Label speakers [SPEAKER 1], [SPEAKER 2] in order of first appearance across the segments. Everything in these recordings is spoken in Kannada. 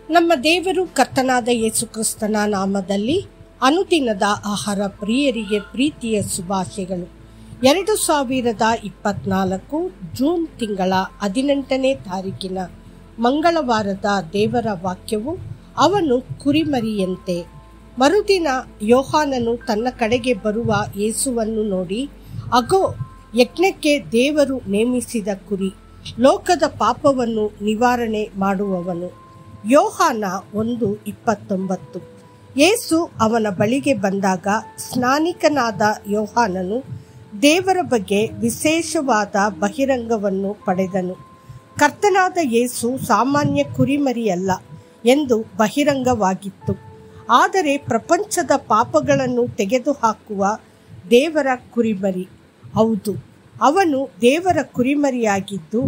[SPEAKER 1] ನಮ್ಮ ದೇವರು ಕರ್ತನಾದ ಯೇಸು ಕ್ರಿಸ್ತನ ನಾಮದಲ್ಲಿ ಅನುದಿನದ ಆಹಾರ ಪ್ರಿಯರಿಗೆ ಪ್ರೀತಿಯ ಶುಭಾಶಯಗಳು. 2024 ಜೂನ್ ತಿಂಗಳ 18ನೇ ತಾರೀಕಿನ ಮಂಗಳವಾರದ ದೇವರ ವಾಕ್ಯವು, ಅವನು ಕುರಿಮರಿಯಂತೆ. ಮರುದಿನ ಯೋಹಾನನು ತನ್ನ ಕಡೆಗೆ ಬರುವ ಯೇಸುವನ್ನು ನೋಡಿ, ಅಗೋ, ಯಜ್ಞಕ್ಕೆ ದೇವರು ನೇಮಿಸಿದ ಕುರಿ, ಲೋಕದ ಪಾಪವನ್ನು ನಿವಾರಣೆ ಮಾಡುವವನು. ಯೋಹಾನ 1:29. ಯೇಸು ಅವನ ಬಳಿಗೆ ಬಂದಾಗ ಸ್ನಾನಿಕನಾದ ಯೋಹಾನನು ದೇವರ ಬಗ್ಗೆ ವಿಶೇಷವಾದ ಬಹಿರಂಗವನ್ನು ಪಡೆದನು. ಕರ್ತನಾದ ಯೇಸು ಸಾಮಾನ್ಯ ಕುರಿಮರಿಯಲ್ಲ ಎಂದು ಬಹಿರಂಗವಾಗಿತ್ತು, ಆದರೆ ಪ್ರಪಂಚದ ಪಾಪಗಳನ್ನು ತೆಗೆದುಹಾಕುವ ದೇವರ ಕುರಿಮರಿ. ಹೌದು, ಅವನು ದೇವರ ಕುರಿಮರಿಯಾಗಿದ್ದು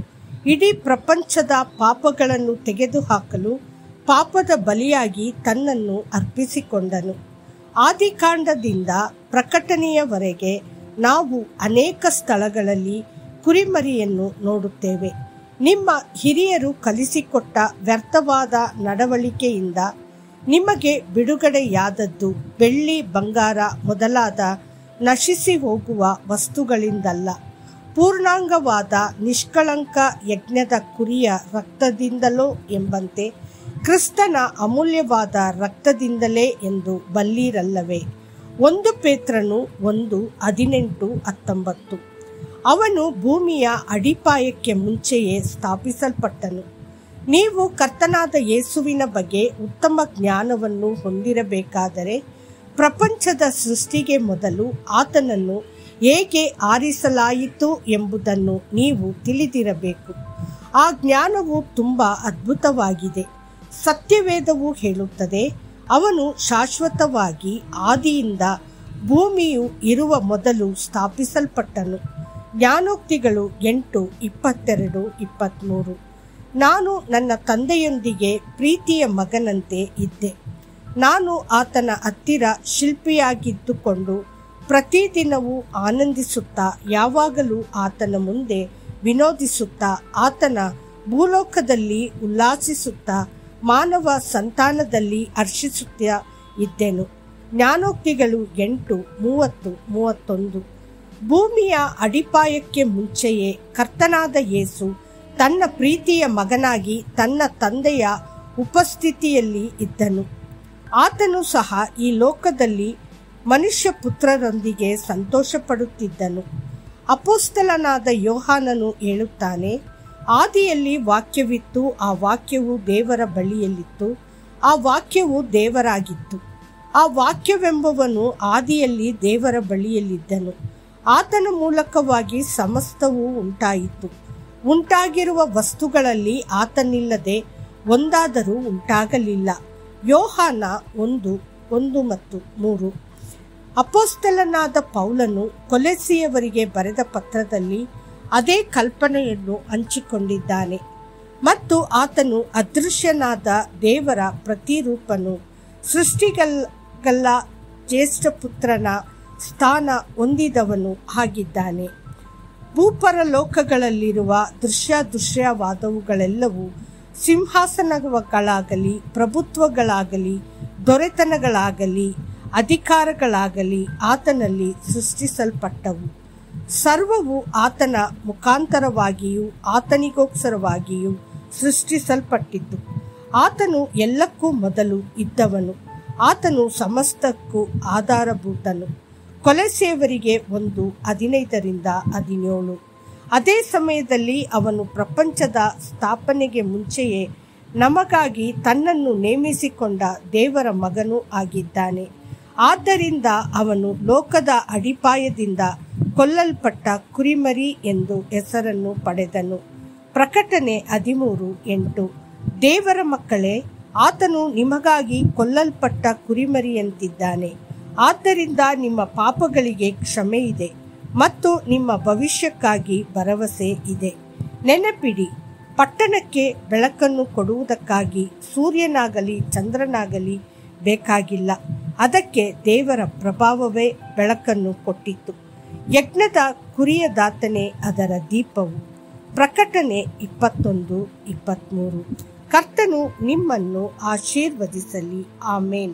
[SPEAKER 1] ಇಡೀ ಪ್ರಪಂಚದ ಪಾಪಗಳನ್ನು ತೆಗೆದುಹಾಕಲು ಪಾಪದ ಬಲಿಯಾಗಿ ತನ್ನನ್ನು ಅರ್ಪಿಸಿಕೊಂಡನು. ಆದಿಕಾಂಡದಿಂದ ಪ್ರಕಟಣೆಯವರೆಗೆ ನಾವು ಅನೇಕ ಸ್ಥಳಗಳಲ್ಲಿ ಕುರಿಮರಿಯನ್ನು ನೋಡುತ್ತೇವೆ. ನಿಮ್ಮ ಹಿರಿಯರು ಕಲಿಸಿಕೊಟ್ಟ ವ್ಯರ್ಥವಾದ ನಡವಳಿಕೆಯಿಂದ ನಿಮಗೆ ಬಿಡುಗಡೆಯಾದದ್ದು ಬೆಳ್ಳಿ, ಬಂಗಾರ ಮೊದಲಾದ ನಶಿಸಿ ಹೋಗುವ ವಸ್ತುಗಳಿಂದಲ್ಲ, ಪೂರ್ಣಾಂಗವಾದ ನಿಷ್ಕಳಂಕ ಯಜ್ಞದ ಕುರಿಯ ರಕ್ತದಿಂದಲೋ ಎಂಬಂತೆ ಕ್ರಿಸ್ತನ ಅಮೂಲ್ಯವಾದ ರಕ್ತದಿಂದಲೇ ಎಂದು ಬಲ್ಲಿರಲ್ಲವೇ. 1 ಪೇತ್ರನು 1:18-19. ಅವನು ಭೂಮಿಯ ಅಡಿಪಾಯಕ್ಕೆ ಮುಂಚೆಯೇ ಸ್ಥಾಪಿಸಲ್ಪಟ್ಟನು. ನೀವು ಕರ್ತನಾದ ಯೇಸುವಿನ ಬಗ್ಗೆ ಉತ್ತಮ ಜ್ಞಾನವನ್ನು ಹೊಂದಿರಬೇಕಾದರೆ, ಪ್ರಪಂಚದ ಸೃಷ್ಟಿಗೆ ಮೊದಲು ಆತನನ್ನು ಹೇಗೆ ಆರಿಸಲಾಯಿತು ಎಂಬುದನ್ನು ನೀವು ತಿಳಿದಿರಬೇಕು. ಆ ಜ್ಞಾನವು ತುಂಬ ಅದ್ಭುತವಾಗಿದೆ. ಸತ್ಯವೇದವು ಹೇಳುತ್ತದೆ, ಅವನು ಶಾಶ್ವತವಾಗಿ ಆದಿಯಿಂದ ಭೂಮಿಯು ಇರುವ ಮೊದಲು ಸ್ಥಾಪಿಸಲ್ಪಟ್ಟನು. ಜ್ಞಾನೋಕ್ತಿಗಳು 8:22-23. ನಾನು ನನ್ನ ತಂದೆಯೊಂದಿಗೆ ಪ್ರೀತಿಯ ಮಗನಂತೆ ಇದ್ದೆ. ನಾನು ಆತನ ಹತ್ತಿರ ಶಿಲ್ಪಿಯಾಗಿದ್ದುಕೊಂಡು ಪ್ರತಿದಿನವೂ ಆನಂದಿಸುತ್ತಾ, ಯಾವಾಗಲೂ ಆತನ ಮುಂದೆ ವಿನೋದಿಸುತ್ತಾ, ಆತನ ಭೂಲೋಕದಲ್ಲಿ ಉಲ್ಲಾಸಿಸುತ್ತಾ, ಮಾನವ ಸಂತಾನದಲ್ಲಿ ಹರ್ಷಿಸುತ್ತಾ ಇದ್ದೆನು. ಜ್ಞಾನೋಕ್ತಿಗಳು 8:30-31. ಭೂಮಿಯ ಅಡಿಪಾಯಕ್ಕೆ ಮುಂಚೆಯೇ ಕರ್ತನಾದ ಯೇಸು ತನ್ನ ಪ್ರೀತಿಯ ಮಗನಾಗಿ ತನ್ನ ತಂದೆಯ ಉಪಸ್ಥಿತಿಯಲ್ಲಿ ಇದ್ದನು. ಆತನು ಸಹ ಈ ಲೋಕದಲ್ಲಿ ಮನುಷ್ಯ ಪುತ್ರರೊಂದಿಗೆ ಸಂತೋಷ ಪಡುತ್ತಿದ್ದನು. ಅಪೊಸ್ತಲನಾದ ಯೋಹಾನನು ಹೇಳುತ್ತಾನೆ, ಆದಿಯಲ್ಲಿ ವಾಕ್ಯವಿತ್ತು, ಆ ವಾಕ್ಯವು ದೇವರ ಬಳಿಯಲ್ಲಿತ್ತು, ಆ ವಾಕ್ಯವು ದೇವರಾಗಿತ್ತು. ಆ ವಾಕ್ಯವೆಂಬವನು ಆದಿಯಲ್ಲಿ ದೇವರ ಬಳಿಯಲ್ಲಿದ್ದನು. ಆತನ ಮೂಲಕವಾಗಿ ಸಮಸ್ತವೂ ಉಂಟಾಯಿತು. ಉಂಟಾಗಿರುವ ವಸ್ತುಗಳಲ್ಲಿ ಆತನಿಲ್ಲದೆ ಒಂದಾದರೂ ಉಂಟಾಗಲಿಲ್ಲ. ಯೋಹಾನ 1:1-3. ಅಪೊಸ್ತಲನಾದ ಪೌಲನು ಕೊಲೊಸ್ಸೆಯವರಿಗೆ ಬರೆದ ಪತ್ರದಲ್ಲಿ ಅದೇ ಕಲ್ಪನೆಯನ್ನು ಹಂಚಿಕೊಂಡಿದ್ದಾನೆ. ಮತ್ತು ಆತನು ಅದೃಶ್ಯನಾದ ದೇವರ ಪ್ರತಿರೂಪನು, ಸೃಷ್ಟಿಗೆಲ್ಲ ಜ್ಯೇಷ್ಠ ಪುತ್ರನ ಸ್ಥಾನ ಹೊಂದಿದವನು ಆಗಿದ್ದಾನೆ. ಭೂಪರಲೋಕಗಳಲ್ಲಿರುವ ದೃಶ್ಯವಾದವುಗಳೆಲ್ಲವೂ, ಸಿಂಹಾಸನಗಳಾಗಲಿ, ಪ್ರಭುತ್ವಗಳಾಗಲಿ, ದೊರೆತನಗಳಾಗಲಿ, ಅಧಿಕಾರಗಳಾಗಲಿ ಆತನಲ್ಲಿ ಸೃಷ್ಟಿಸಲ್ಪಟ್ಟವು. ಸರ್ವವು ಆತನ ಮುಖಾಂತರವಾಗಿಯೂ ಆತನಿಗೋಸ್ಕರವಾಗಿಯೂ ಸೃಷ್ಟಿಸಲ್ಪಟ್ಟಿತು. ಆತನು ಎಲ್ಲಕ್ಕೂ ಮೊದಲು ಇದ್ದವನು, ಆತನು ಸಮಸ್ತಕ್ಕೂ ಆಧಾರಭೂತನು. ಕೊಲೊಸ್ಸೆಯವರಿಗೆ 1:15-17. ಅದೇ ಸಮಯದಲ್ಲಿ ಅವನು ಪ್ರಪಂಚದ ಸ್ಥಾಪನೆಗೆ ಮುಂಚೆಯೇ ನಮಗಾಗಿ ತನ್ನನ್ನು ನೇಮಿಸಿಕೊಂಡ ದೇವರ ಮಗನೂ ಆಗಿದ್ದಾನೆ. ಆದ್ದರಿಂದ ಅವನು ಲೋಕದ ಅಡಿಪಾಯದಿಂದ ಕೊಲ್ಲಲ್ಪಟ್ಟ ಕುರಿಮರಿ ಎಂದು ಹೆಸರನ್ನು ಪಡೆದನು. ಪ್ರಕಟಣೆ 13:8. ದೇವರ ಮಕ್ಕಳೇ, ಆತನು ನಿಮಗಾಗಿ ಕೊಲ್ಲಲ್ಪಟ್ಟ ಕುರಿಮರಿಯಂತಿದ್ದಾನೆ. ಆದ್ದರಿಂದ ನಿಮ್ಮ ಪಾಪಗಳಿಗೆ ಕ್ಷಮೆ ಇದೆ ಮತ್ತು ನಿಮ್ಮ ಭವಿಷ್ಯಕ್ಕಾಗಿ ಭರವಸೆ ಇದೆ. ನೆನಪಿಡಿ, ಪಟ್ಟಣಕ್ಕೆ ಬೆಳಕನ್ನು ಕೊಡುವುದಕ್ಕಾಗಿ ಸೂರ್ಯನಾಗಲಿ ಚಂದ್ರನಾಗಲಿ ಬೇಕಾಗಿಲ್ಲ, ಅದಕ್ಕೆ ದೇವರ ಪ್ರಭಾವವೇ ಬೆಳಕನ್ನು ಕೊಟ್ಟಿತು. ಯಜ್ಞದ ಕುರಿಯ ದಾತನೇ ಅದರ ದೀಪವು. ಪ್ರಕಟಣೆ 21:23. ಕರ್ತನು ನಿಮ್ಮನ್ನು ಆಶೀರ್ವದಿಸಲಿ. ಆಮೇನ್.